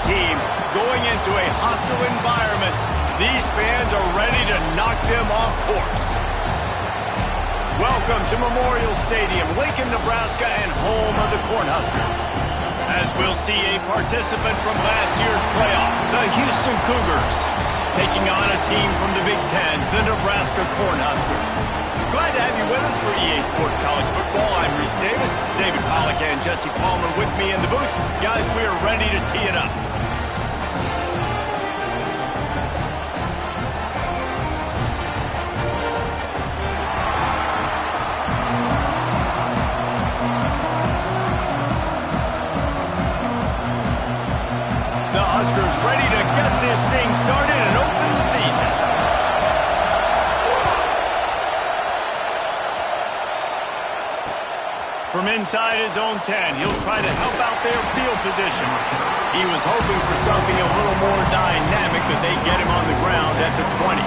team going into a hostile environment. These fans are ready to knock them off course. Welcome to Memorial Stadium, Lincoln, Nebraska, and home of the Cornhuskers. As we'll see a participant from last year's playoff, the Houston Cougars, taking on a team from the Big Ten, the Nebraska Cornhuskers. Glad to have you with us for EA Sports College Football. I'm Reese Davis, David Pollack and Jesse Palmer with me in the booth. Guys, we are ready to tee it up. The Huskers ready to get this thing started and open the season. From inside his own 10, he'll try to help out their field position. He was hoping for something a little more dynamic, but they get him on the ground at the 20.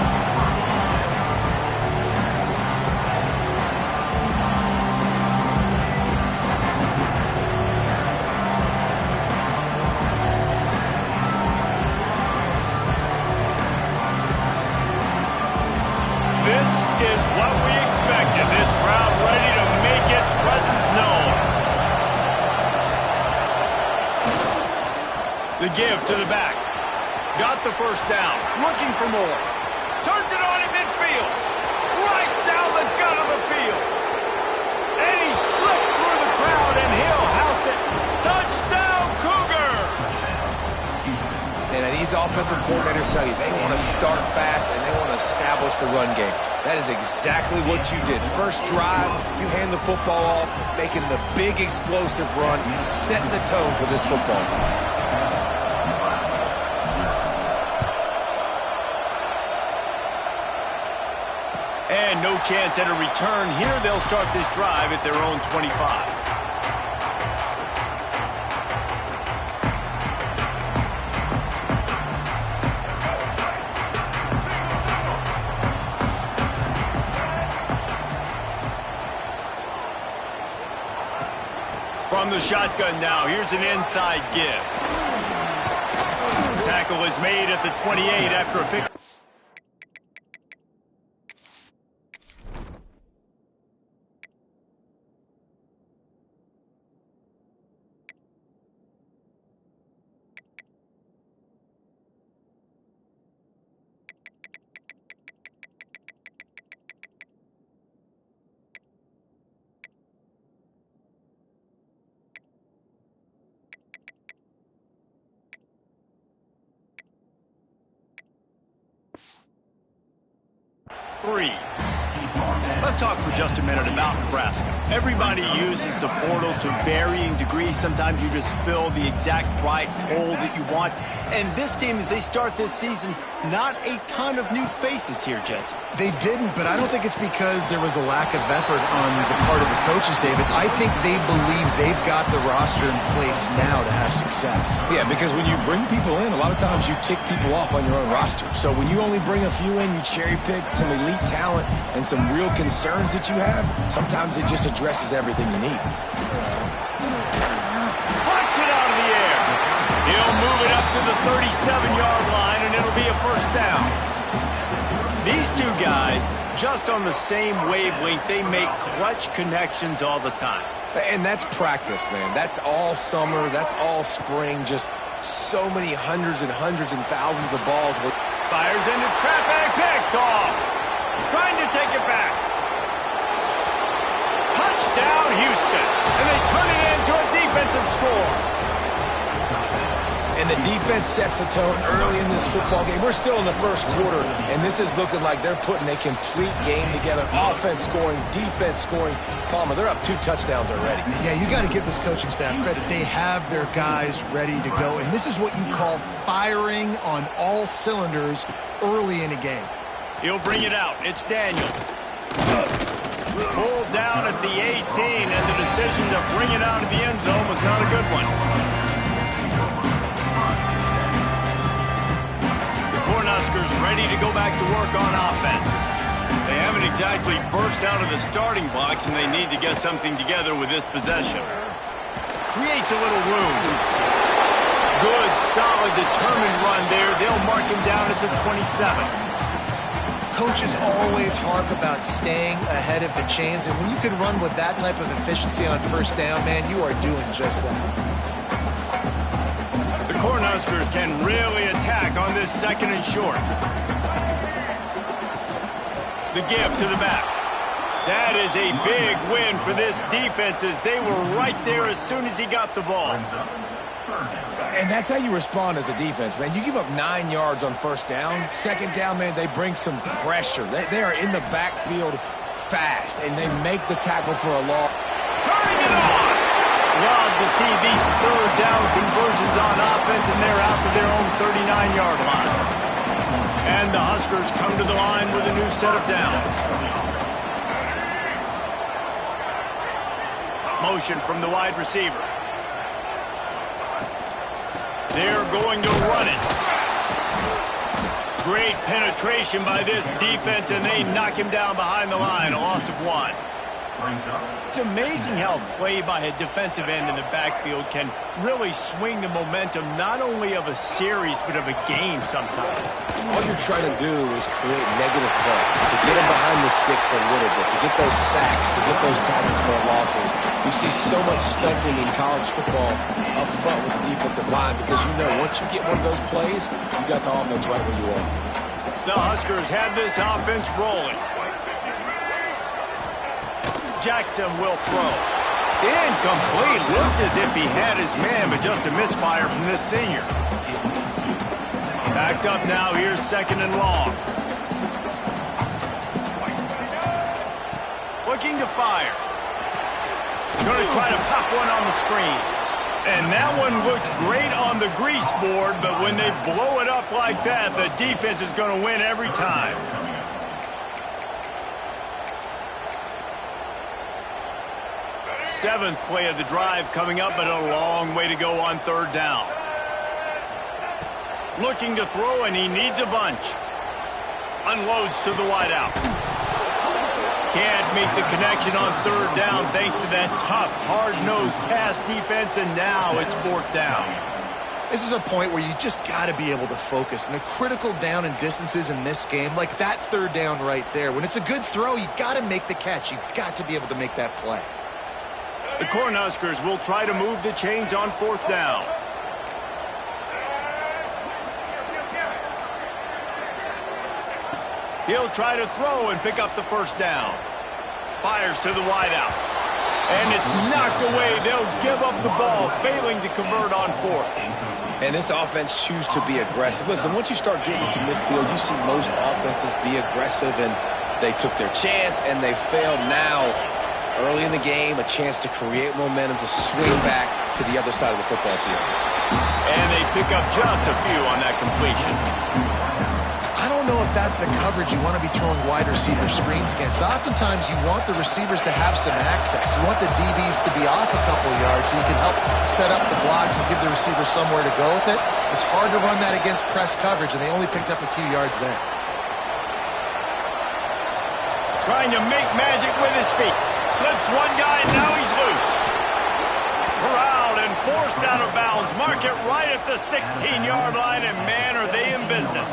This is what we expected. This crowd ready to make its presence known. The give to the back. Got the first down. Looking for more. Turns it on in midfield. Right down the gut of the field. And he slipped through the crowd and he'll house it. Touchdown, Cougars! And these offensive coordinators tell you they want to start fast and they want to establish the run game. That is exactly what you did. First drive, you hand the football off, making the big explosive run, setting the tone for this football. And no chance at a return here. They'll start this drive at their own 25. From the shotgun now, here's an inside give. Tackle is made at the 28 after a pick. Let's talk for just a minute about Nebraska. Everybody uses the portal to varying degrees. Sometimes you just fill the exact right hole that you want. And this team, as they start this season, not a ton of new faces here, Jesse. They didn't, but I don't think it's because there was a lack of effort on the part of the coaches, David. I think they believe they've got the roster in place now to have success. Yeah, because when you bring people in, a lot of times you tick people off on your own roster. So when you only bring a few in, you cherry pick some elite talent and some real concerns that you have, sometimes it just addresses everything you need. Flicks it out of the air. He'll move it up to the 37-yard line, and it'll be a first down. These two guys, just on the same wavelength, they make clutch connections all the time. And that's practice, man. That's all summer. That's all spring. Just so many hundreds and thousands of balls. Fires into traffic, picked off. Trying to take it back. Touchdown, Houston. And they turn it into a defensive score. And the defense sets the tone early in this football game. We're still in the first quarter, and this is looking like they're putting a complete game together. Offense scoring, defense scoring. Palmer, they're up 2 touchdowns already. Yeah, you got to give this coaching staff credit. They have their guys ready to go, and this is what you call firing on all cylinders early in a game. He'll bring it out. It's Daniels. Pulled down at the 18, and the decision to bring it out of the end zone was not a good one. The Cornhuskers ready to go back to work on offense. They haven't exactly burst out of the starting blocks, and they need to get something together with this possession. Creates a little room. Good, solid a determined run there. They'll mark him down at the 27. Coaches always harp about staying ahead of the chains, and when you can run with that type of efficiency on first down, man, you are doing just that. The Cornhuskers can really attack on this second and short. The give to the back. That is a big win for this defense as they were right there as soon as he got the ball. And that's how you respond as a defense, man. You give up 9 yards on first down. Second down, man, they bring some pressure. They are in the backfield fast, and they make the tackle for a loss. Turning it on! Love to see these third down conversions on offense, and they're out to their own 39-yard line. And the Huskers come to the line with a new set of downs. Motion from the wide receiver. They're going to run it. Great penetration by this defense, and they knock him down behind the line. A loss of 1. It's amazing how play by a defensive end in the backfield can really swing the momentum not only of a series but of a game sometimes. All you're trying to do is create negative plays, to get them behind the sticks a little bit, to get those sacks, to get those tackles for losses. You see so much stunting in college football up front with the defensive line because you know once you get one of those plays, you got the offense right where you are. The Huskers have this offense rolling. Jackson will throw. Incomplete. Looked as if he had his man, but just a misfire from this senior. Backed up now. Here's second and long. Looking to fire. Going to try to pop one on the screen. And that one looked great on the grease board, but when they blow it up like that, the defense is going to win every time. Seventh play of the drive coming up, but a long way to go on third down. Looking to throw, and he needs a bunch. Unloads to the wideout. Can't make the connection on third down thanks to that tough, hard-nosed pass defense, and now it's fourth down. This is a point where you just got to be able to focus. And the critical down and distances in this game, like that third down right there, when it's a good throw, you got to make the catch. You've got to be able to make that play. The Cornhuskers will try to move the chains on fourth down. He'll try to throw and pick up the first down. Fires to the wideout. And it's knocked away. They'll give up the ball, failing to convert on fourth. And this offense chooses to be aggressive. Listen, once you start getting to midfield, you see most offenses be aggressive, and they took their chance, and they failed now. Early in the game, a chance to create momentum to swing back to the other side of the football field. And they pick up just a few on that completion. I don't know if that's the coverage you want to be throwing wide receiver screens against. Oftentimes, you want the receivers to have some access. You want the DBs to be off a couple of yards so you can help set up the blocks and give the receiver somewhere to go with it. It's hard to run that against press coverage, and they only picked up a few yards there. Trying to make magic with his feet. Slips one guy, and now he's loose. Corralled and forced out of bounds. Mark it right at the 16-yard line, and man, are they in business.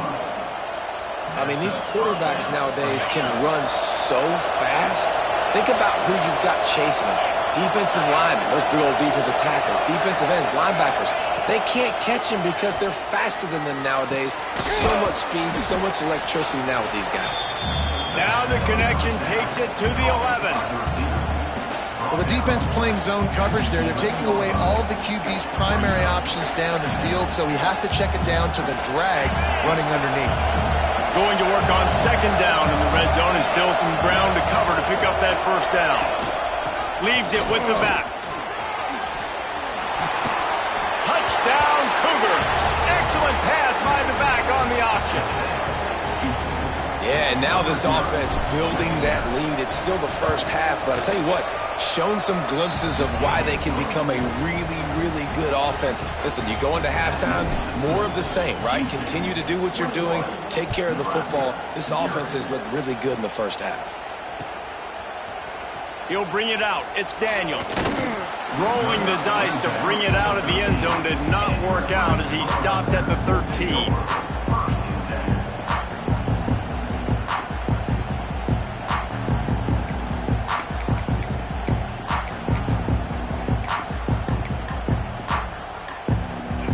I mean, these quarterbacks nowadays can run so fast. Think about who you've got chasing them. Defensive linemen, those big old defensive tackles, defensive ends, linebackers. They can't catch them because they're faster than them nowadays. So much speed, so much electricity now with these guys. Now the connection takes it to the 11. Well, the defense playing zone coverage there. They're taking away all of the QB's primary options down the field, so he has to check it down to the drag running underneath. Going to work on second down in the red zone, and still some ground to cover to pick up that first down. Leaves it with the back. Touchdown Cougars. Excellent pass by the back on the option. Yeah, and now this offense building that lead. It's still the first half, but I'll tell you what, shown some glimpses of why they can become a really, really good offense. Listen, you go into halftime, more of the same, right? Continue to do what you're doing, take care of the football. This offense has looked really good in the first half. He'll bring it out. It's Daniels. Rolling the dice to bring it out of the end zone did not work out as he stopped at the 13.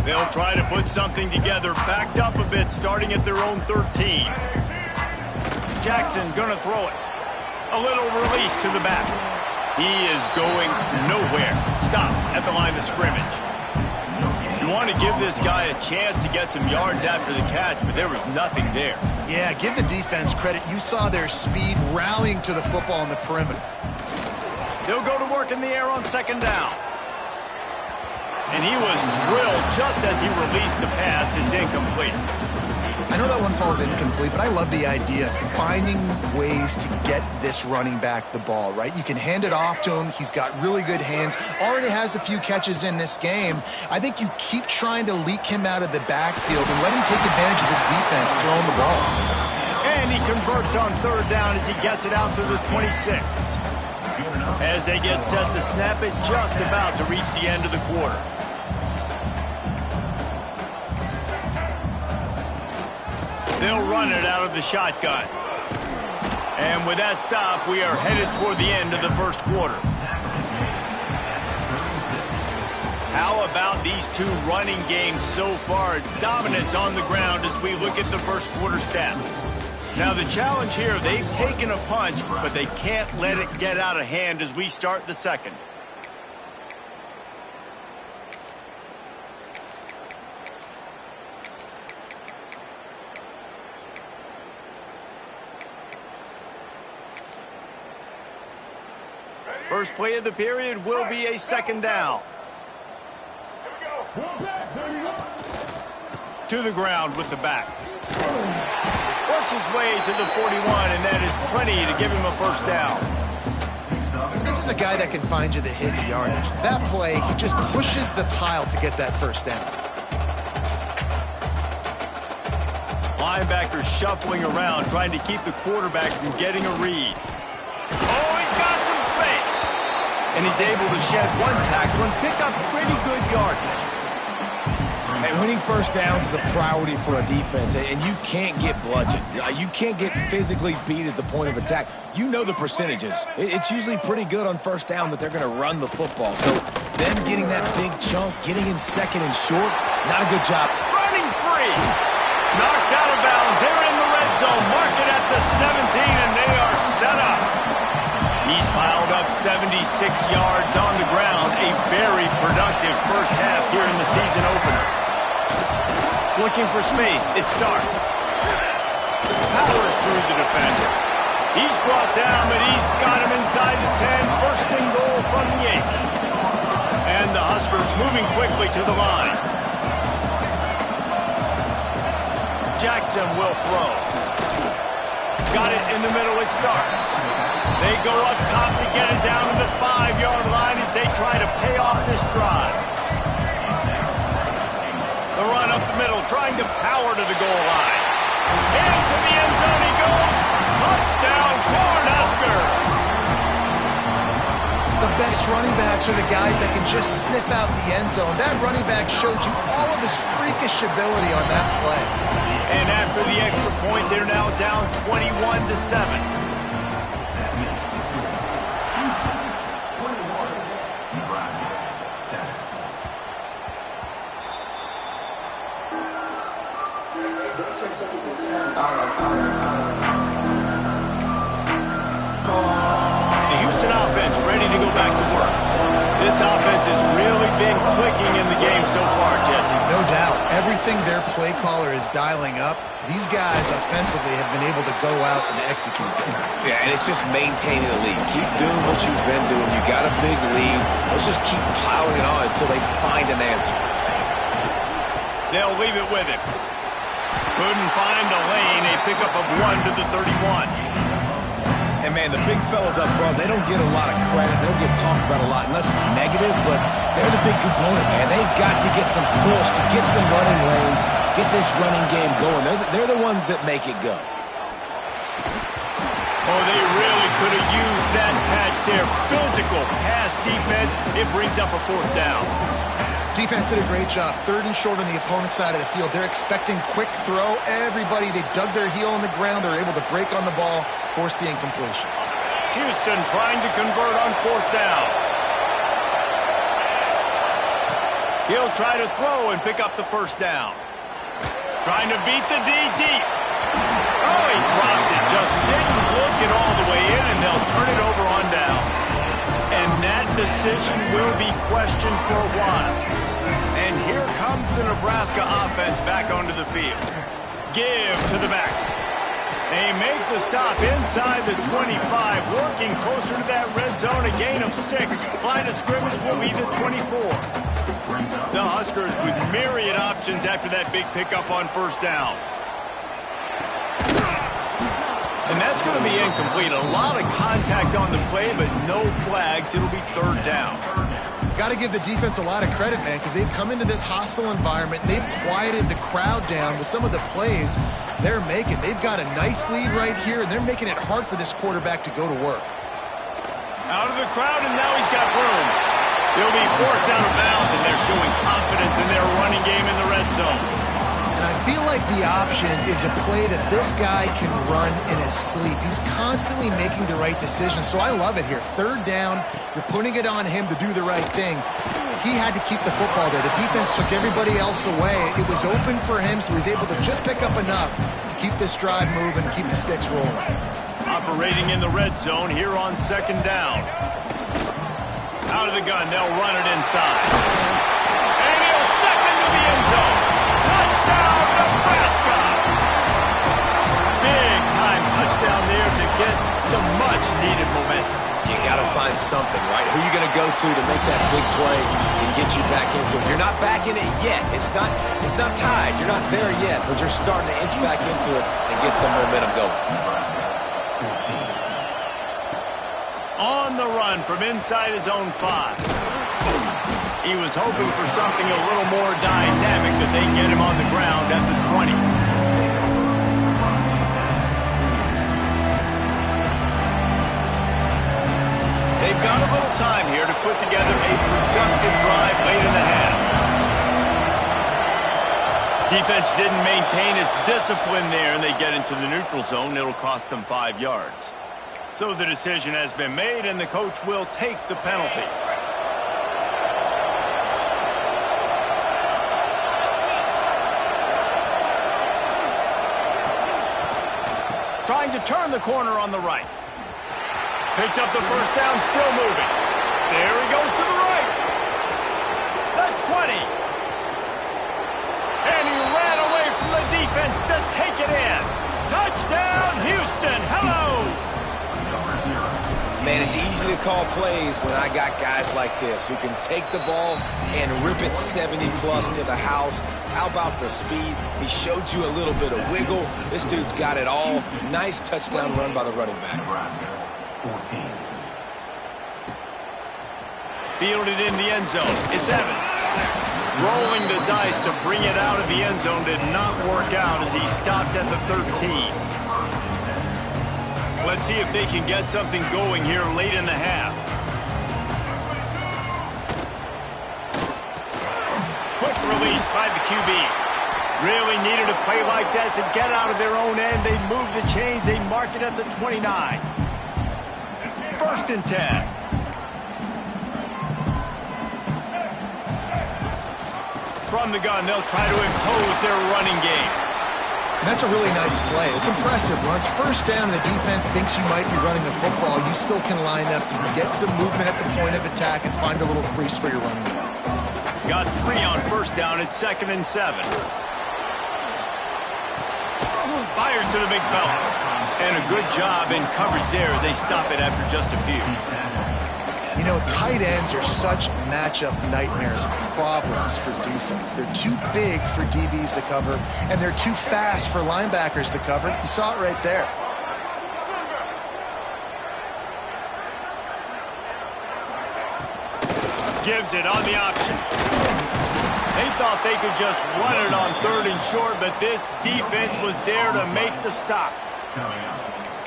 They'll try to put something together, backed up a bit, starting at their own 13. Jackson gonna throw it. A little release to the back. He is going nowhere. Stop at the line of scrimmage. You want to give this guy a chance to get some yards after the catch, but there was nothing there. Yeah, give the defense credit. You saw their speed rallying to the football on the perimeter. They'll go to work in the air on second down. And he was drilled just as he released the pass. It's incomplete. I know that one falls incomplete, but I love the idea of finding ways to get this running back the ball, right? You can hand it off to him. He's got really good hands. Already has a few catches in this game. I think you keep trying to leak him out of the backfield and let him take advantage of this defense throwing the ball. And he converts on third down as he gets it out to the 26. As they get set to snap it, just about to reach the end of the quarter. They'll run it out of the shotgun. And with that stop, we are headed toward the end of the first quarter. How about these two running games so far? Dominance on the ground as we look at the first quarter stats. Now the challenge here, they've taken a punch, but they can't let it get out of hand as we start the second. First play of the period will be a second down. To the ground with the back. Works his way to the 41, and that is plenty to give him a first down. This is a guy that can find you the hidden yardage. That play, he just pushes the pile to get that first down. Linebackers shuffling around, trying to keep the quarterback from getting a read. Oh, he's got some space. And he's able to shed one tackle and pick up pretty good yardage. And winning first downs is a priority for a defense, and you can't get bludgeoned. You can't get physically beat at the point of attack. You know the percentages. It's usually pretty good on first down that they're going to run the football. So them getting that big chunk, getting in second and short, not a good job. Running free. Knocked out of bounds. They're in the red zone. Mark it at the 17, and they are set up. He's piled up 76 yards on the ground. A very productive first half here in the season opener. Looking for space. It starts. Powers through the defender. He's brought down, but he's got him inside the 10. First and goal from the 8. And the Huskers moving quickly to the line. Jackson will throw. Got it in the middle. It starts. They go up top to get it down to the 5-yard line as they try to pay off this drive. The run up the middle, trying to power to the goal line. Into the end zone he goes. Touchdown, Cornhuskers! The best running backs are the guys that can just sniff out the end zone. That running back showed you all of his freakish ability on that play. And after the extra point, they're now down 21-7. The Houston offense ready to go back to work. This offense has really been clicking in the game so far, Jesse. No doubt. Everything their play caller is dialing up, these guys offensively have been able to go out and execute. Yeah, and it's just maintaining the lead. Keep doing what you've been doing. You got a big lead. Let's just keep piling it on until they find an answer. They'll leave it with him. Couldn't find a lane. A pickup of 1 to the 31. And, man, the big fellas up front, they don't get a lot of credit. They don't get talked about a lot unless it's negative, but they're the big component, man. They've got to get some push, to get some running lanes, get this running game going. They're the ones that make it go. Oh, they really could have used that catch there. Physical pass defense. It brings up a 4th down. Defense did a great job. 3rd and short on the opponent's side of the field. They're expecting quick throw. Everybody, they dug their heel on the ground. They're able to break on the ball, force the incompletion. Houston trying to convert on 4th down. He'll try to throw and pick up the 1st down. Trying to beat the D deep. Oh, he dropped it. Just didn't look it all the way in, and they'll turn it over on downs. And that decision will be questioned for a while. And here comes the Nebraska offense back onto the field. Give to the back. They make the stop inside the 25, working closer to that red zone, a gain of 6. Line of scrimmage will be the 24. The Huskers with myriad options after that big pickup on 1st down. And that's going to be incomplete. A lot of contact on the play, but no flags. It'll be 3rd down. Got to give the defense a lot of credit, man, because they've come into this hostile environment, and they've quieted the crowd down with some of the plays they're making. They've got a nice lead right here, and they're making it hard for this quarterback to go to work. Out of the crowd, and now he's got room. He'll be forced out of bounds, and they're showing confidence in their running game in the red zone. And I feel like the option is a play that this guy can run in his sleep. He's constantly making the right decision, so I love it here. 3rd down, you're putting it on him to do the right thing. He had to keep the football there. The defense took everybody else away. It was open for him, so he's able to just pick up enough to keep this drive moving, keep the sticks rolling. Operating in the red zone here on 2nd down. Out of the gun, they'll run it inside. And he'll step into the end zone. Touchdown, Nebraska! Big-time touchdown there to get some much-needed momentum. You got to find something, right? Who are you going to go to make that big play to get you back into it? You're not back in it yet. It's not tied. You're not there yet, but you're starting to inch back into it and get some momentum going. On the run from inside his own 5. He was hoping for something a little more dynamic, but they get him on the ground at the 20. They've got a little time here to put together a productive drive late in the half. Defense didn't maintain its discipline there, and they get into the neutral zone. It'll cost them 5 yards. So the decision has been made, and the coach will take the penalty. Trying to turn the corner on the right. Picks up the 1st down, still moving. There he goes to the right. The 20. And he ran away from the defense to take it in. Touchdown, Houston. Hello. Man, it's easy to call plays when I got guys like this who can take the ball and rip it 70-plus to the house. How about the speed? He showed you a little bit of wiggle. This dude's got it all. Nice touchdown run by the running back. Fielded in the end zone. It's Evans. Rolling the dice to bring it out of the end zone did not work out as he stopped at the 13. Let's see if they can get something going here late in the half. Quick release by the QB. Really needed a play like that to get out of their own end. They move the chains. They mark it at the 29. 1st and 10. From the gun, they'll try to impose their running game. And that's a really nice play. It's impressive. Once 1st down, the defense thinks you might be running the football. You still can line up. You can get some movement at the point of attack and find a little crease for your running back. Got 3 on 1st down. It's 2nd and 7. Fires to the big fella. And a good job in coverage there as they stop it after just a few. You know, tight ends are such matchup nightmares and problems for defense. They're too big for DBs to cover, and they're too fast for linebackers to cover. You saw it right there. Gives it on the option. They thought they could just run it on 3rd and short, but this defense was there to make the stop.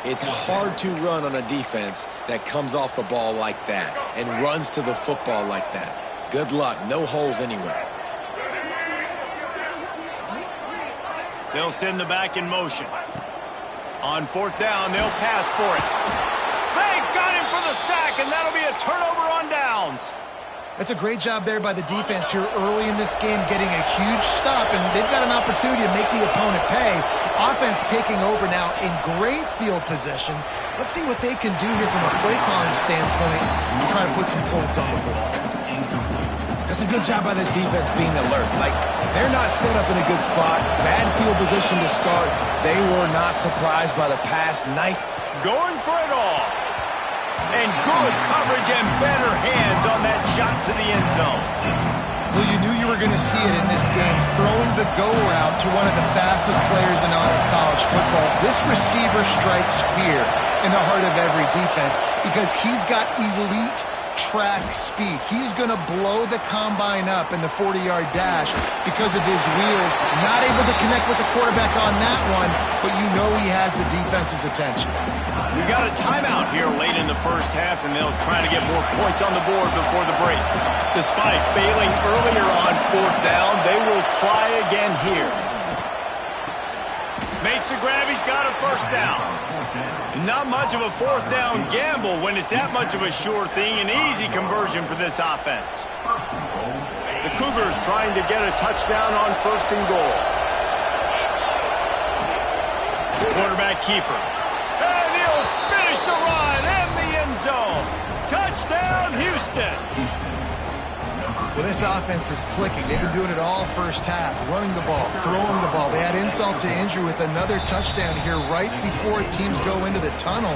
It's hard to run on a defense that comes off the ball like that and runs to the football like that. Good luck. No holes anywhere. They'll send the back in motion. On fourth down, they'll pass for it. They got him for the sack, and that'll be a turnover on downs. That's a great job there by the defense here early in this game, getting a huge stop, and they've got an opportunity to make the opponent pay. Offense taking over now in great field position. Let's see what they can do here from a play calling standpoint to try to put some points on the board. That's a good job by this defense being alert. Like, they're not set up in a good spot. Bad field position to start. They were not surprised by the pass. Nice. Going for it all. And good coverage and better hands on that shot to the end zone. Well, you knew you were going to see it in this game, throwing the go route to one of the fastest players in all of college football. This receiver strikes fear in the heart of every defense because he's got elite track speed. He's going to blow the combine up in the 40-yard dash because of his wheels. Not able to connect with the quarterback on that one, but you know he has the defense's attention. We got a timeout here late in the first half, and they'll try to get more points on the board before the break. Despite failing earlier on fourth down, they will try again here. Makes the grab. He's got a first down. Not much of a fourth down gamble when it's that much of a sure thing. An easy conversion for this offense. The Cougars trying to get a touchdown on first and goal. Quarterback keeper. And he'll finish the run in the end zone. Touchdown, Houston. Well, this offense is clicking. They've been doing it all first half, running the ball, throwing the ball. They had insult to injury with another touchdown here right before teams go into the tunnel.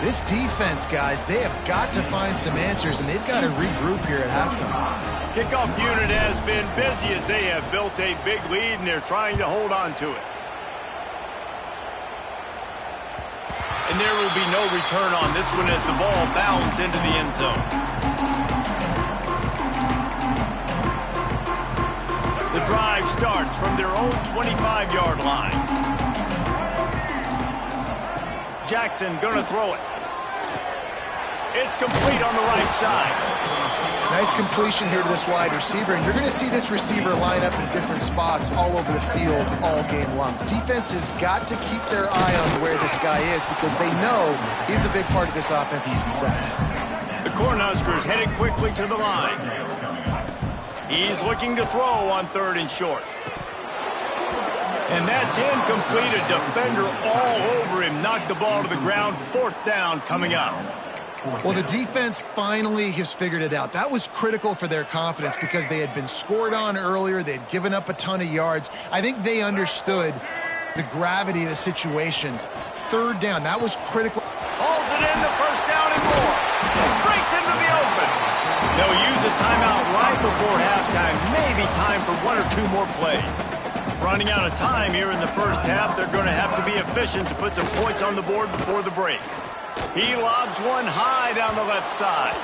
This defense, guys, they have got to find some answers, and they've got to regroup here at halftime. Kickoff unit has been busy as they have built a big lead, and they're trying to hold on to it. And there will be no return on this one as the ball bounds into the end zone. The drive starts from their own 25-yard line. Jackson going to throw it. It's complete on the right side. Nice completion here to this wide receiver, and you're going to see this receiver line up in different spots all over the field all game long. Defense has got to keep their eye on where this guy is because they know he's a big part of this offense's success. The Cornhuskers headed quickly to the line. He's looking to throw on third and short. And that's incomplete. A defender all over him. Knocked the ball to the ground. Fourth down coming up. Well, the defense finally has figured it out. That was critical for their confidence because they had been scored on earlier. They had given up a ton of yards. I think they understood the gravity of the situation. Third down, that was critical. Hauls it in, the first down and more. Breaks into the open. They'll use a timeout right before halftime. Maybe time for one or two more plays. Running out of time here in the first half. They're going to have to be efficient to put some points on the board before the break. He lobs one high down the left side.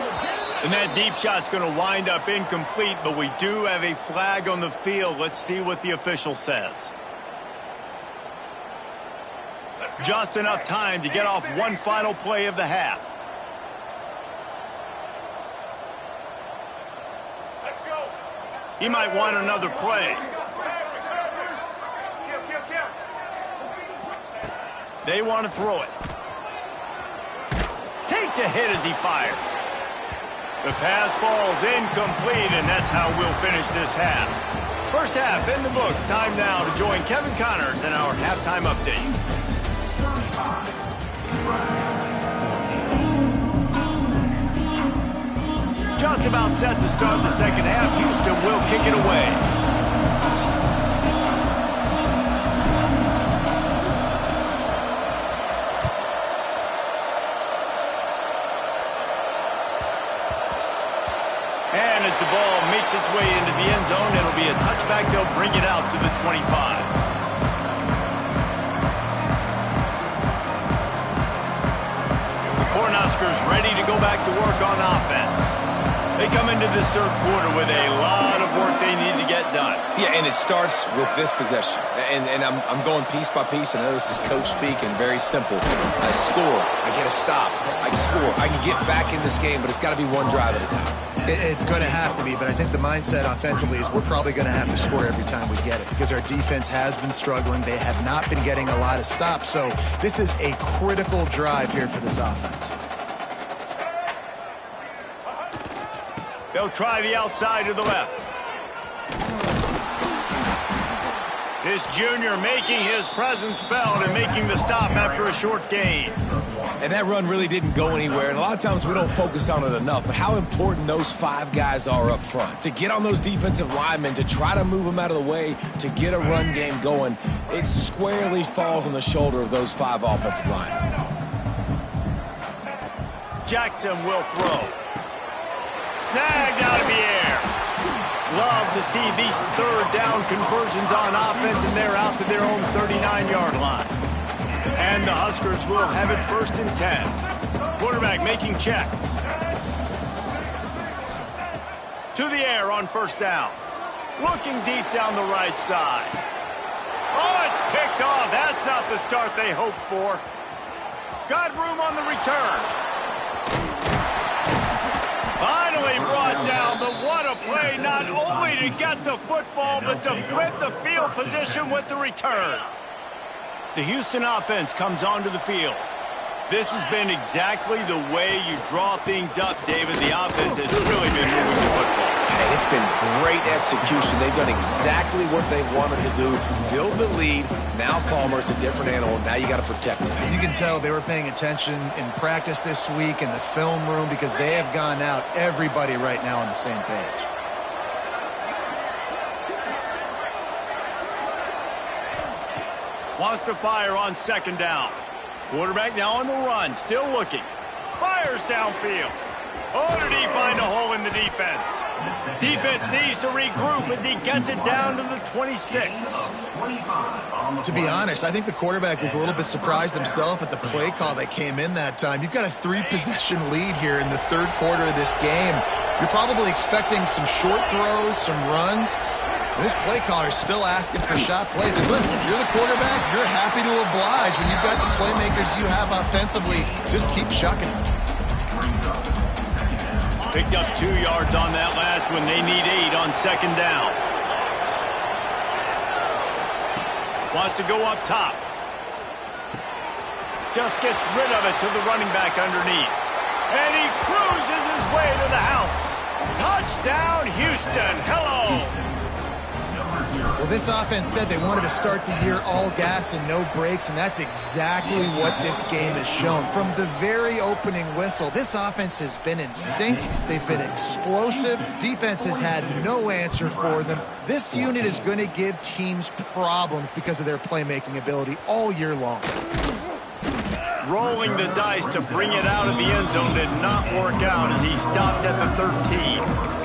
And that deep shot's going to wind up incomplete, but we do have a flag on the field. Let's see what the official says. Just enough time to get off one final play of the half. He might want another play. They want to throw it. Takes a hit as he fires. The pass falls incomplete, and that's how we'll finish this half. First half in the books. Time now to join Kevin Connors in our halftime update. Just about set to start the second half. Houston will kick it away. And as the ball makes its way into the end zone, it'll be a touchback. They'll bring it out to the 25. The Cornhuskers ready to go back to work on offense. They come into this third quarter with a lot of work they need to get done. Yeah, and it starts with this possession. And I'm going piece by piece. I know this is coach speak and very simple. I score. I get a stop. I score. I can get back in this game, but it's got to be one drive at a time. It's going to have to be, but I think the mindset offensively is we're probably going to have to score every time we get it because our defense has been struggling. They have not been getting a lot of stops. So this is a critical drive here for this offense. They'll try the outside to the left. This junior making his presence felt and making the stop after a short gain. And that run really didn't go anywhere, and a lot of times we don't focus on it enough, but how important those 5 guys are up front. To get on those defensive linemen, to try to move them out of the way, to get a run game going, it squarely falls on the shoulder of those 5 offensive linemen. Jackson will throw. Snagged out of the air. Love to see these third down conversions on offense, and they're out to their own 39-yard line. And the Huskers will have it 1st and 10. Quarterback making checks. To the air on 1st down. Looking deep down the right side. Oh, it's picked off. That's not the start they hoped for. Got room on the return. Finally brought down, but what a play, not only to get the football, but to flip the field position with the return. The Houston offense comes onto the field. This has been exactly the way you draw things up, David. The offense has really been moving the football. And it's been great execution. They've done exactly what they wanted to do. Build the lead. Now Palmer's a different animal. Now you got to protect him. You can tell they were paying attention in practice this week in the film room because they have gone out, everybody right now on the same page. Wants to fire on 2nd down. Quarterback now on the run, still looking. Fires downfield. Oh, did he find a hole in the defense? Defense needs to regroup as he gets it down to the 26. To be honest, I think the quarterback was a little bit surprised himself at the play call that came in that time. You've got a 3-possession lead here in the 3rd quarter of this game. You're probably expecting some short throws, some runs. And this play caller is still asking for shot plays. And listen, you're the quarterback, you're happy to oblige. When you've got the playmakers you have offensively, just keep chucking it. Picked up 2 yards on that last one. They need 8 on 2nd down. Wants to go up top. Just gets rid of it to the running back underneath. And he cruises his way to the house. Touchdown, Houston. Hello. Well, this offense said they wanted to start the year all gas and no brakes, and that's exactly what this game has shown. From the very opening whistle, this offense has been in sync. They've been explosive. Defense has had no answer for them. This unit is going to give teams problems because of their playmaking ability all year long. Rolling the dice to bring it out of the end zone did not work out as he stopped at the 13.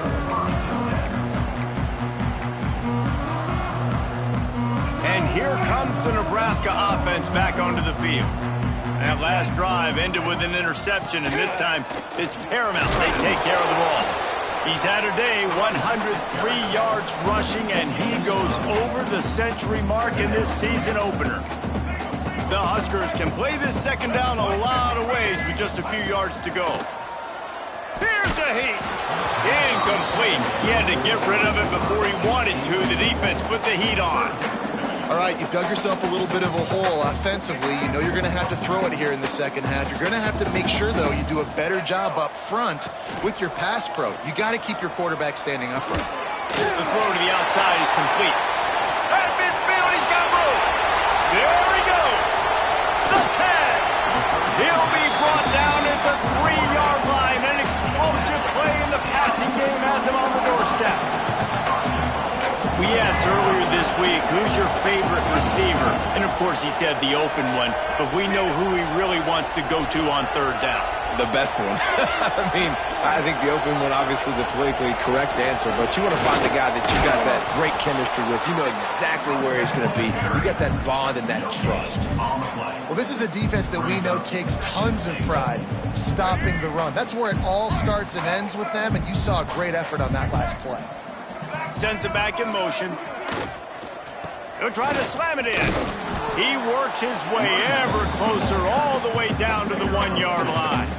And here comes the Nebraska offense back onto the field. That last drive ended with an interception, and this time it's paramount they take care of the ball. He's had a day, 103 yards rushing, and he goes over the century mark in this season opener. The Huskers can play this 2nd down a lot of ways with just a few yards to go. Here's a heat. Incomplete. He had to get rid of it before he wanted to. The defense put the heat on. All right, you've dug yourself a little bit of a hole offensively. You know you're going to have to throw it here in the 2nd half. You're going to have to make sure, though, you do a better job up front with your pass pro. You got to keep your quarterback standing upright. The throw to the outside is complete. At midfield, he's got room. There he goes. The 10. He'll be brought down at the 3-yard line. An explosive play in the passing game has him on the doorstep. We We asked earlier this week, who's your favorite receiver? And, of course, he said the open one, but we know who he really wants to go to on third down. The best one. I mean, I think the open one, obviously the politically correct answer, but you want to find the guy that you got that great chemistry with. You know exactly where he's going to be. You got that bond and that trust. Well, this is a defense that we know takes tons of pride stopping the run. That's where it all starts and ends with them, and you saw a great effort on that last play. Sends it back in motion. He'll try to slam it in. He works his way ever closer all the way down to the 1-yard line.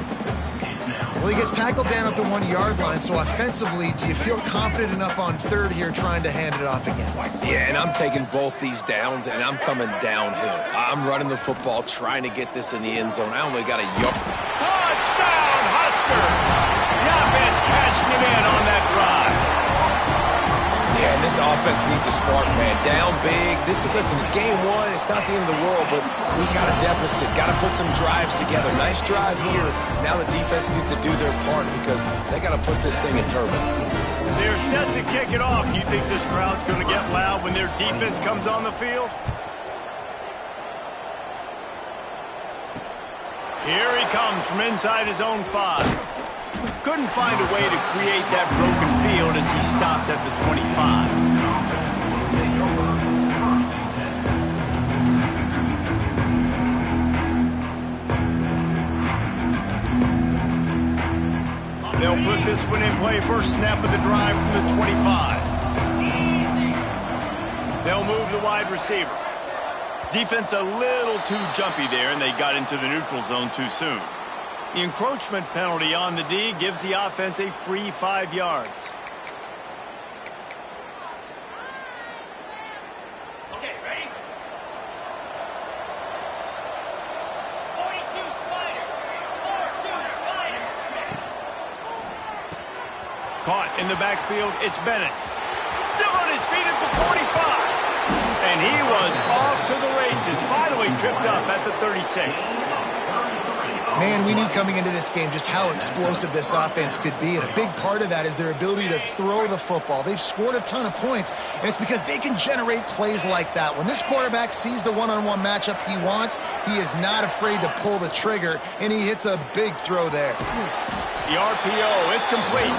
Well, he gets tackled down at the 1-yard line, so offensively, do you feel confident enough on third here trying to hand it off again? Yeah, and I'm taking both these downs, and I'm coming downhill. I'm running the football, trying to get this in the end zone. I only got a yard. Touchdown, Husker! The offense cashing it in on that drive. Yeah, and this offense needs a spark, man. Down big. Listen, it's game one. It's not the end of the world, but we got a deficit. Got to put some drives together. Nice drive here. Now the defense needs to do their part because they got to put this thing in turbo. They're set to kick it off. You think this crowd's going to get loud when their defense comes on the field? Here he comes from inside his own 5. Couldn't find a way to create that broken field as he stopped at the 25. They'll put this one in play first snap of the drive from the 25. They'll move the wide receiver. Defense a little too jumpy there, and they got into the neutral zone too soon. The encroachment penalty on the D gives the offense a free 5 yards. Okay, ready? 42 Spider. 4-2 Spider. Caught in the backfield, it's Bennett. Still on his feet at the 45. And he was off to the races, finally tripped up at the 36. Man, we knew coming into this game just how explosive this offense could be, and a big part of that is their ability to throw the football. They've scored a ton of points, and it's because they can generate plays like that. When this quarterback sees the one-on-one matchup he wants, he is not afraid to pull the trigger, and he hits a big throw there. The RPO, it's complete.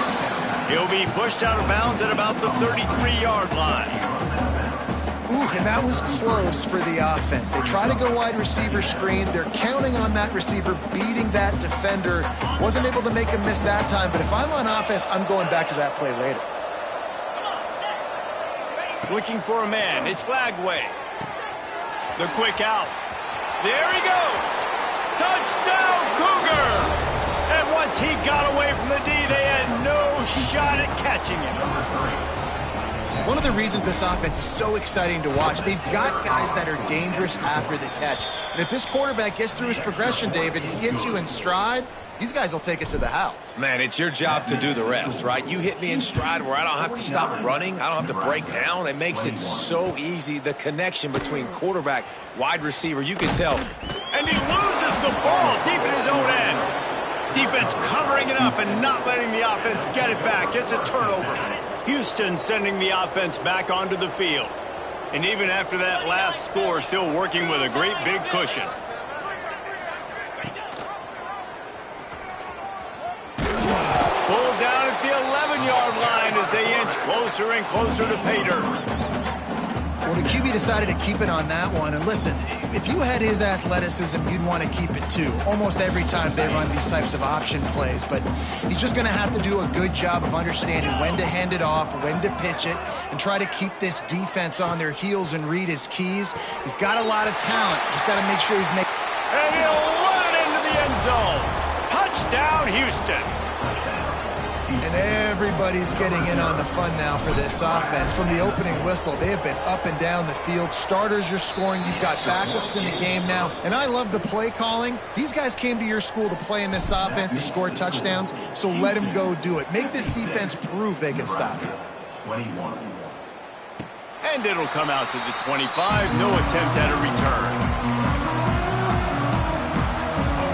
He'll be pushed out of bounds at about the 33-yard line. Ooh, and that was close for the offense. They try to go wide receiver screen. They're counting on that receiver beating that defender. Wasn't able to make him miss that time, but if I'm on offense, I'm going back to that play later. Looking for a man. It's Glagway. The quick out. There he goes. Touchdown, Cougars! And once he got away from the D, they had no shot at catching him. One of the reasons this offense is so exciting to watch, they've got guys that are dangerous after the catch. And if this quarterback gets through his progression, David, he hits you in stride, these guys will take it to the house. Man, it's your job to do the rest, right? You hit me in stride where I don't have to stop running. I don't have to break down. It makes it so easy. The connection between quarterback, wide receiver, you can tell. And he loses the ball deep in his own end. Defense covering it up and not letting the offense get it back. It's a turnover. Houston sending the offense back onto the field. And even after that last score, still working with a great big cushion. Pulled down at the 11-yard line as they inch closer and closer to pay dirt. Well, the QB decided to keep it on that one. And listen, if you had his athleticism, you'd want to keep it too. Almost every time they run these types of option plays. But he's just going to have to do a good job of understanding when to hand it off, when to pitch it, and try to keep this defense on their heels and read his keys. He's got a lot of talent. Just got to make sure he's making... And he'll run it into the end zone. Touchdown, Houston. And everybody's getting in on the fun now for this offense. From the opening whistle, they have been up and down the field. Starters are scoring. You've got backups in the game now. And I love the play calling. These guys came to your school to play in this offense to score touchdowns, so let them go do it. Make this defense prove they can stop you. And it'll come out to the 25. No attempt at a return.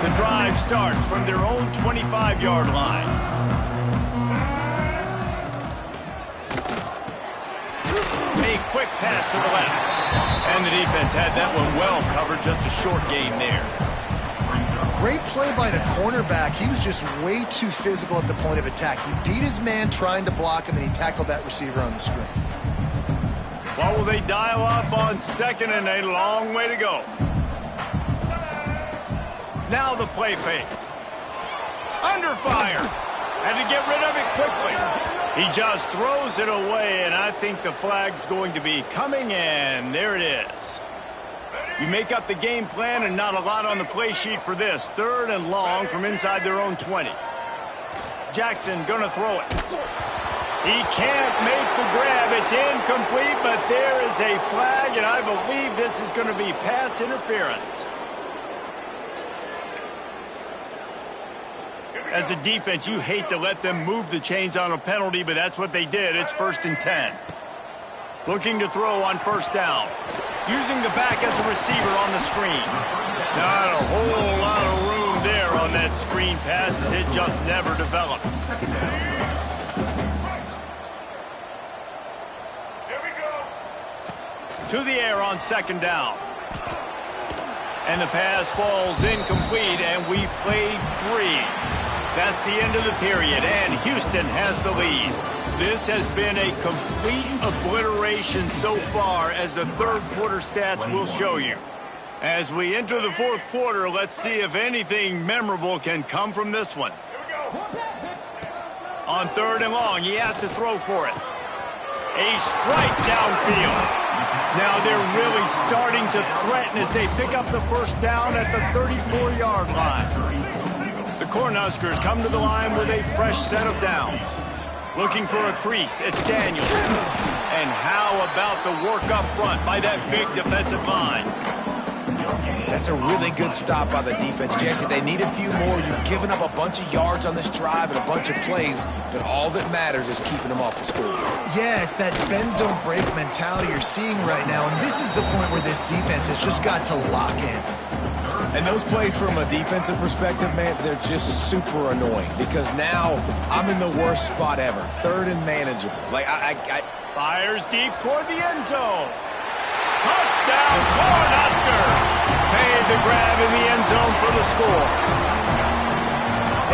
The drive starts from their own 25-yard line. pass to the left. And the defense had that one well covered, just a short gain there. Great play by the cornerback. He was just way too physical at the point of attack. He beat his man trying to block him, and he tackled that receiver on the screen. What will they dial up on second and a long way to go? Now the play fake. Under fire. Had to get rid of it quickly. He just throws it away, and I think the flag's going to be coming in. There it is. You make up the game plan and not a lot on the play sheet for this. Third and long from inside their own 20. Jackson gonna throw it. He can't make the grab. It's incomplete, but there is a flag, and I believe this is going to be pass interference. As a defense, you hate to let them move the chains on a penalty, but that's what they did. It's 1st and 10. Looking to throw on first down. Using the back as a receiver on the screen. Not a whole lot of room there on that screen pass, as it just never developed. To the air on second down. And the pass falls incomplete, and we've played 3. That's the end of the period, and Houston has the lead. This has been a complete obliteration so far, as the third quarter stats will show you. As we enter the fourth quarter, let's see if anything memorable can come from this one. On third and long, he has to throw for it. A strike downfield. Now they're really starting to threaten as they pick up the first down at the 34-yard line. The Cornhuskers come to the line with a fresh set of downs. Looking for a crease, it's Daniels. And how about the work up front by that big defensive line? That's a really good stop by the defense. Jesse, they need a few more. You've given up a bunch of yards on this drive and a bunch of plays, but all that matters is keeping them off the score. Yeah, it's that bend, don't break mentality you're seeing right now, and this is the point where this defense has just got to lock in. And those plays from a defensive perspective, man, they're just super annoying because now I'm in the worst spot ever. Third and manageable. Like, Fires deep toward the end zone. Touchdown, Cornhuskers! Made the grab in the end zone for the score.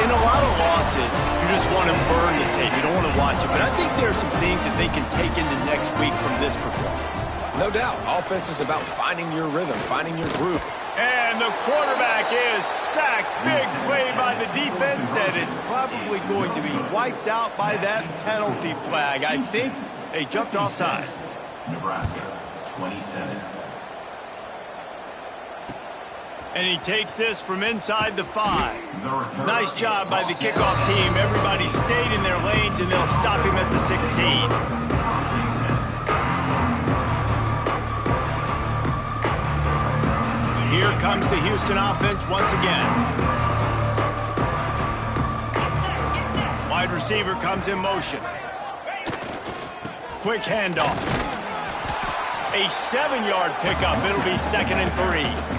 In a lot of losses, you just want to burn the tape. You don't want to watch it. But I think there are some things that they can take into next week from this performance. No doubt. Offense is about finding your rhythm, finding your groove. And the quarterback is sacked. Big play by the defense that is probably going to be wiped out by that penalty flag. I think they jumped offside. Nebraska, 27. And he takes this from inside the 5. Nice job by the kickoff team. Everybody stayed in their lanes, and they'll stop him at the 16. Here comes the Houston offense once again. Wide receiver comes in motion. Quick handoff. A 7-yard pickup. It'll be 2nd and 3.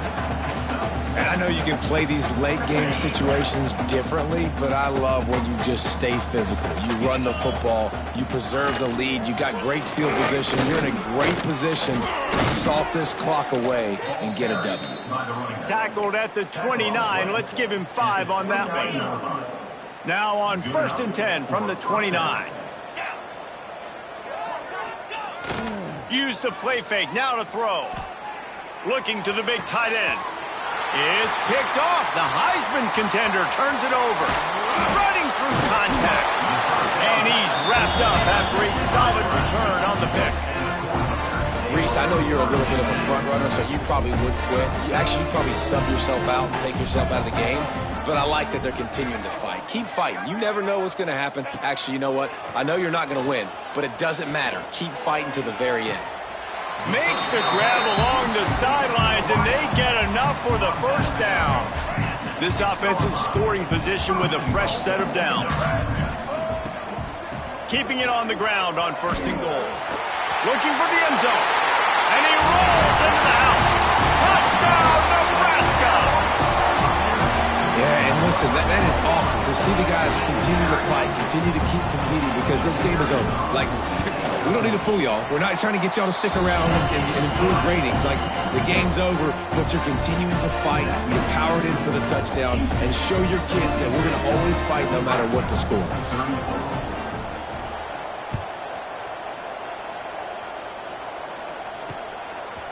And I know you can play these late-game situations differently, but I love when you just stay physical. You run the football, you preserve the lead, you got great field position, you're in a great position to salt this clock away and get a W. Tackled at the 29. Let's give him 5 on that one. Now on 1st and 10 from the 29. Use the play fake, now to throw. Looking to the big tight end. It's picked off. The Heisman contender turns it over. Running through contact. And he's wrapped up after a solid return on the pick. Reese, I know you're a little bit of a front runner, so you probably would quit. You probably sub yourself out and take yourself out of the game. But I like that they're continuing to fight. Keep fighting. You never know what's going to happen. Actually, you know what? I know you're not going to win, but it doesn't matter. Keep fighting to the very end. Makes the grab along the sidelines, and they get enough for the first down. This offense in scoring position with a fresh set of downs. Keeping it on the ground on 1st and goal. Looking for the end zone. And he rolls into the house. Touchdown, Nebraska! Yeah, and listen, that is awesome to see the guys continue to fight, continue to keep competing, because this game is over. Like, we We don't need to fool y'all. We're not trying to get y'all to stick around and improve ratings. Like, the game's over, but you're continuing to fight, be empowered in for the touchdown, and show your kids that we're going to always fight no matter what the score is.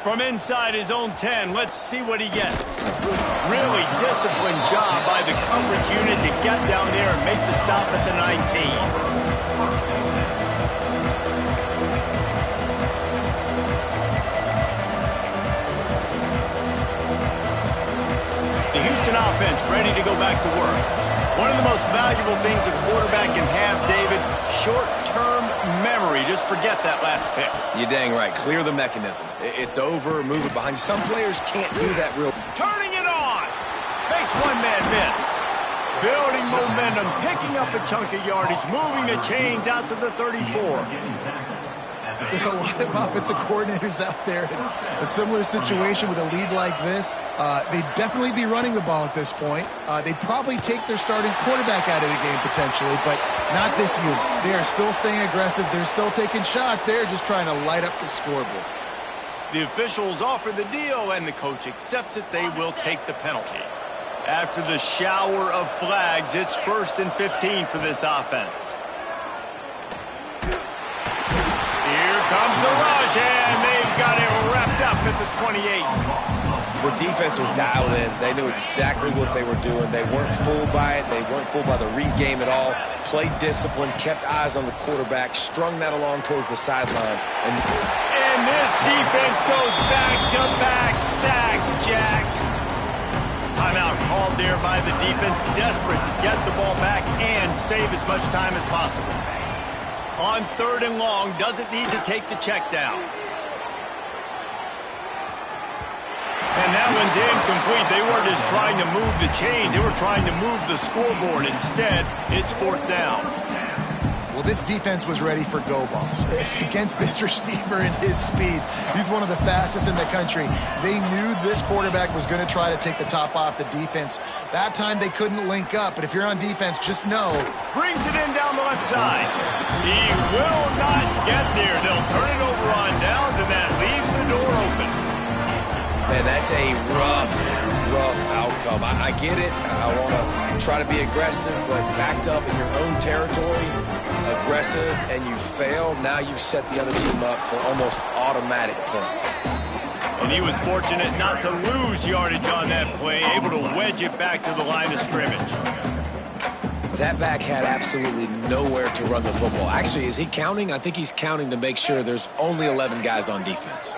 From inside his own 10, let's see what he gets. Really disciplined job by the coverage unit to get down there and make the stop at the 19. The Houston offense ready to go back to work. One of the most valuable things a quarterback can have, David, short-term memory. Just forget that last pick. You're dang right. Clear the mechanism. It's over, move it behind you. Some players can't do that real. Turning it on. Makes one man miss. Building momentum, picking up a chunk of yardage, moving the chains out to the 34. There are a lot of offensive coordinators out there in a similar situation with a lead like this. They'd definitely be running the ball at this point. They'd probably take their starting quarterback out of the game potentially, but not this unit. They are still staying aggressive. They're still taking shots. They're just trying to light up the scoreboard. The officials offer the deal, and the coach accepts it. They will take the penalty. After the shower of flags, it's 1st and 15 for this offense. Here comes the rush, and they've got it wrapped up at the 28. The defense was dialed in. They knew exactly what they were doing. They weren't fooled by it. They weren't fooled by the read game at all. Played discipline, kept eyes on the quarterback, strung that along towards the sideline. And this defense goes back-to-back sack, Jack. Timeout called there by the defense, desperate to get the ball back and save as much time as possible. On 3rd and long, doesn't need to take the check down. And that one's incomplete. They weren't just trying to move the chains. They were trying to move the scoreboard. Instead, it's 4th down. Well, this defense was ready for go balls. Against this receiver and his speed, he's one of the fastest in the country. They knew this quarterback was going to try to take the top off the defense. That time they couldn't link up, but if you're on defense, just know. Brings it in down the left side. He will not get there. They'll turn it over on downs, and that leaves the door open. Man, that's a rough outcome. I get it. I want to try to be aggressive, but backed up in your own territory, aggressive, and you fail, now you've set the other team up for almost automatic points. And he was fortunate not to lose yardage on that play, able to wedge it back to the line of scrimmage. That back had absolutely nowhere to run the football. Actually, is he counting? I think he's counting to make sure there's only 11 guys on defense.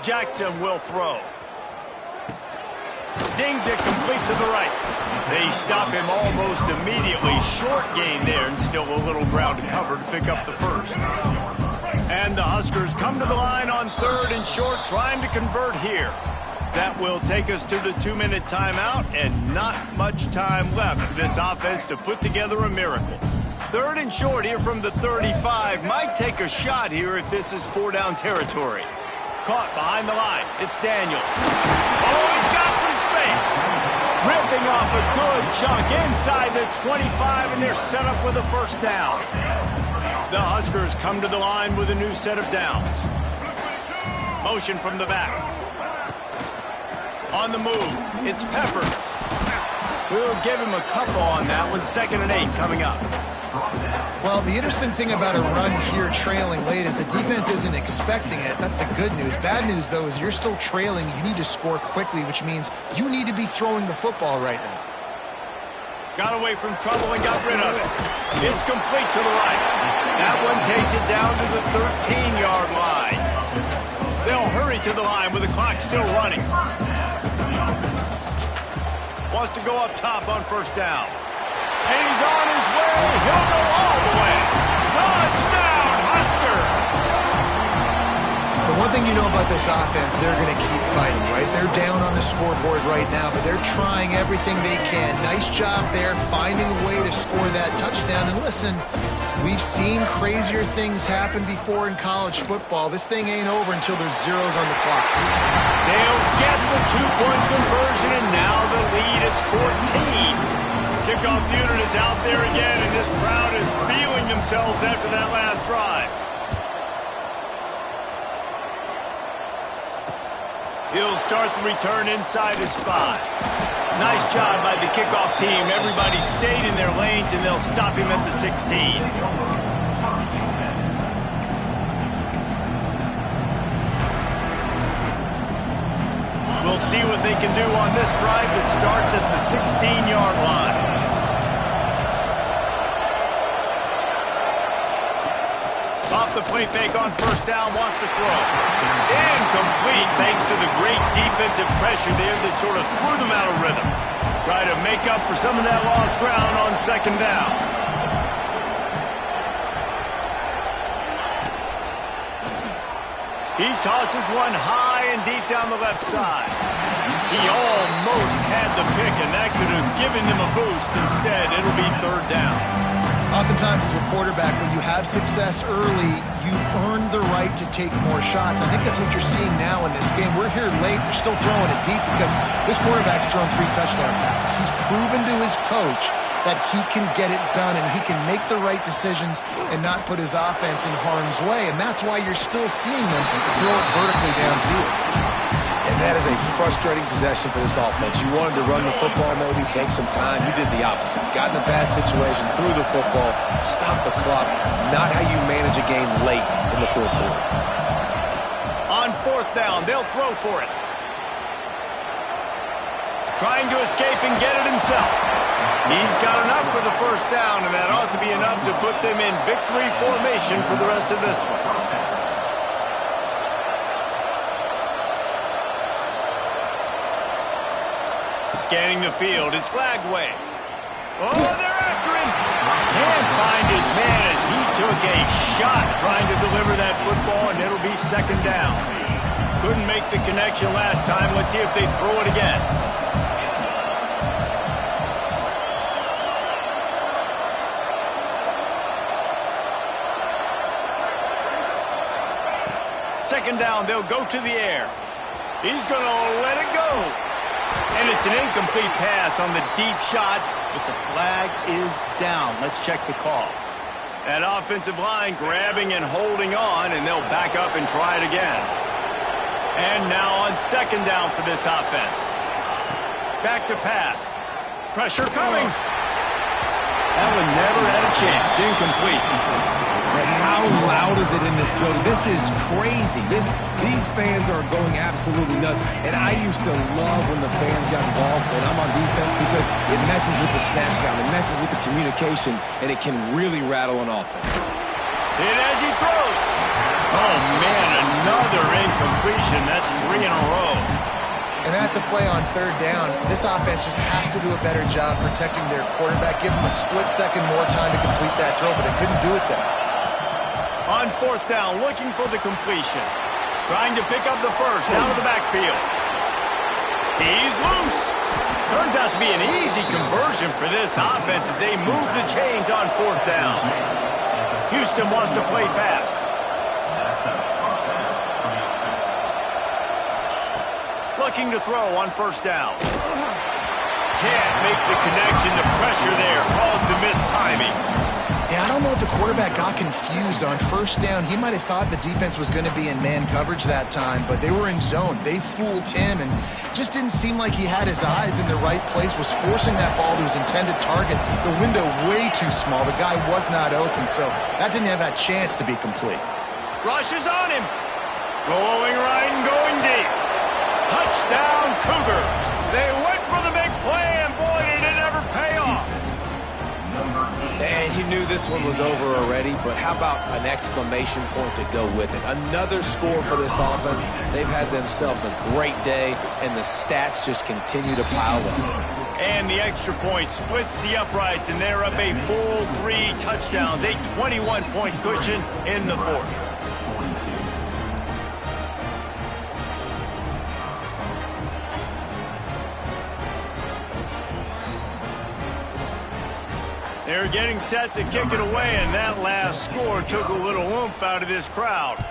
Jackson will throw. Zings it complete to the right. They stop him almost immediately. Short gain there, and still a little ground to cover to pick up the first. And the Huskers come to the line on 3rd and short, trying to convert here. That will take us to the 2-minute timeout, and not much time left for this offense to put together a miracle. 3rd and short here from the 35. Might take a shot here if this is 4-down territory. Caught behind the line. It's Daniels. Oh, he's got some space. Ripping off a good chunk inside the 25, and they're set up with a 1st down. The Huskers come to the line with a new set of downs. Motion from the back. On the move, it's Peppers. We'll give him a couple on that one. 2nd and 8 coming up. Well, the interesting thing about a run here trailing late is the defense isn't expecting it. That's the good news. Bad news, though, is you're still trailing. You need to score quickly, which means you need to be throwing the football right now. Got away from trouble and got rid of it. It's complete to the right. That one takes it down to the 13-yard line. They'll hurry to the line with the clock still running. Wants to go up top on 1st down. And he's on his way. He'll go all the way. Touchdown, Husker! The one thing you know about this offense, they're going to keep fighting, right? They're down on the scoreboard right now, but they're trying everything they can. Nice job there, finding a way to score that touchdown. And listen, we've seen crazier things happen before in college football. This thing ain't over until there's zeros on the clock. They'll get the 2-point conversion, and now the lead is 14. Kickoff unit is out there again, and this crowd is feeling themselves after that last drive. He'll start the return inside his 5. Nice job by the kickoff team. Everybody stayed in their lanes, and they'll stop him at the 16. We'll see what they can do on this drive that starts at the 16-yard line. Off the play fake on first down, wants to throw. Incomplete thanks to the great defensive pressure there that sort of threw them out of rhythm. Try to make up for some of that lost ground on second down. He tosses one high and deep down the left side. He almost had the pick, and that could have given him a boost. Instead, it'll be third down. Oftentimes, as a quarterback, when you have success early, you earn the right to take more shots. I think that's what you're seeing now in this game. We're here late. They're still throwing it deep because this quarterback's thrown 3 touchdown passes. He's proven to his coach that he can get it done and he can make the right decisions and not put his offense in harm's way. And that's why you're still seeing them throw it vertically downfield. And that is a frustrating possession for this offense. You wanted to run the football, maybe take some time. You did the opposite. Got in a bad situation, threw the football, stopped the clock. Not how you manage a game late in the fourth quarter. On fourth down, they'll throw for it. Trying to escape and get it himself. He's got enough for the first down, and that ought to be enough to put them in victory formation for the rest of this one. Scanning the field, it's Flagway. Oh, they're after him. Can't find his man as he took a shot trying to deliver that football, and it'll be second down. Couldn't make the connection last time. Let's see if they throw it again. Second down, they'll go to the air. He's going to let it go. And it's an incomplete pass on the deep shot, but the flag is down. Let's check the call. That offensive line grabbing and holding on, and they'll back up and try it again. And now on second down for this offense. Back to pass. Pressure coming. That one never had a chance. Incomplete. But how loud is it in this building? This is crazy. These fans are going absolutely nuts. And I used to love when the fans got involved, and I'm on defense, because it messes with the snap count. It messes with the communication, and it can really rattle an offense. Hit as he throws. Oh, man, another incompletion. That's 3 in a row. And that's a play on third down. This offense just has to do a better job protecting their quarterback. Give them a split second more time to complete that throw, but they couldn't do it there. On fourth down, looking for the completion. Trying to pick up the first, down to the backfield. He's loose. Turns out to be an easy conversion for this offense as they move the chains on fourth down. Houston wants to play fast. Looking to throw on first down. Can't make the connection. The pressure there caused the missed timing. Yeah, I don't know if the quarterback got confused on first down. He might have thought the defense was going to be in man coverage that time, but they were in zone. They fooled him and just didn't seem like he had his eyes in the right place, was forcing that ball to his intended target. The window way too small. The guy was not open, so that didn't have that chance to be complete. Rush is on him. Rolling right and going deep. Touchdown, Cougars. They went for the big play, and boy, did it ever pay off. And you knew this one was over already, but how about an exclamation point to go with it? Another score for this offense. They've had themselves a great day, and the stats just continue to pile up. And the extra point splits the uprights, and they're up a full 3 touchdowns, a 21-point cushion in the fourth. They're getting set to kick it away, and that last score took a little oomph out of this crowd.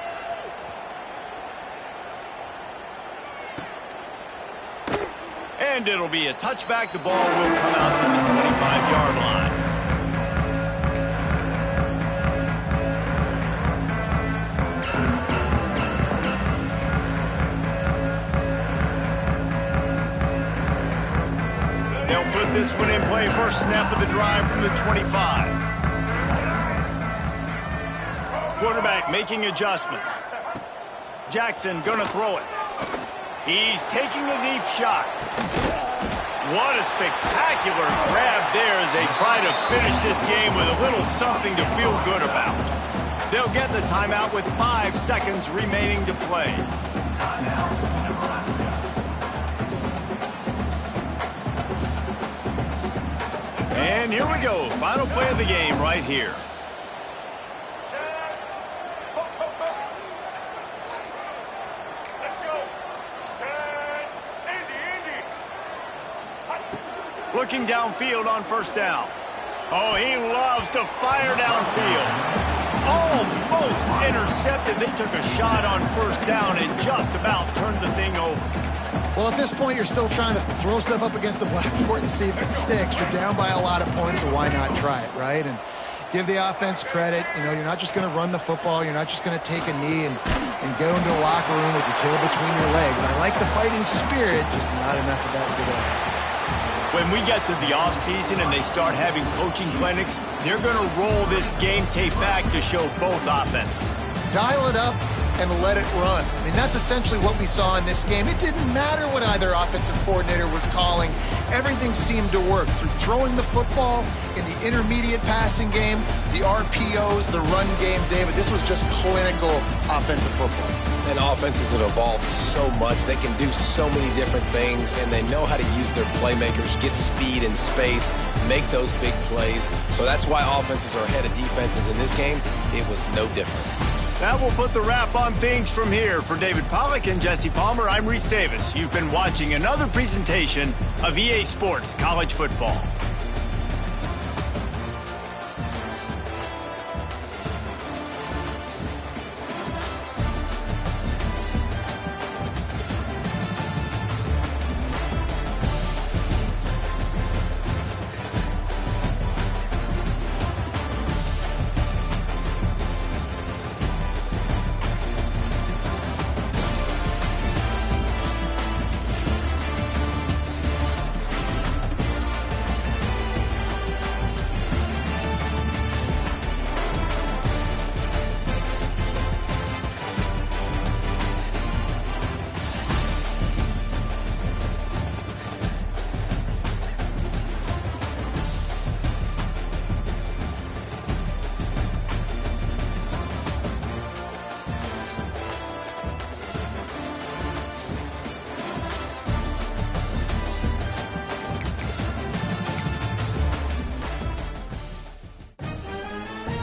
And it'll be a touchback. The ball will come out to the 25-yard line. They'll put this one in play. First snap of the drive from the 25. Quarterback making adjustments. Jackson gonna throw it. He's taking a deep shot. What a spectacular grab there as they try to finish this game with a little something to feel good about. They'll get the timeout with 5 seconds remaining to play. And here we go. Final play of the game right here. Looking downfield on first down. Oh, he loves to fire downfield. Almost intercepted. They took a shot on first down and just about turned the thing over. Well, at this point, you're still trying to throw stuff up against the blackboard and see if it sticks. You're down by a lot of points, so why not try it, right? And give the offense credit. You know, you're not just going to run the football. You're not just going to take a knee and go into the locker room with your tail between your legs. I like the fighting spirit, just not enough of that today. When we get to the offseason and they start having coaching clinics, they're going to roll this game tape back to show both offenses. Dial it up and let it run. I mean, that's essentially what we saw in this game. It didn't matter what either offensive coordinator was calling. Everything seemed to work through throwing the football, in the intermediate passing game, the RPOs, the run game, David. This was just clinical offensive football. And offenses that evolve so much. They can do so many different things, and they know how to use their playmakers, get speed and space, make those big plays. So that's why offenses are ahead of defenses in this game. It was no different. That will put the wrap on things from here. For David Pollack and Jesse Palmer, I'm Reese Davis. You've been watching another presentation of EA Sports College Football.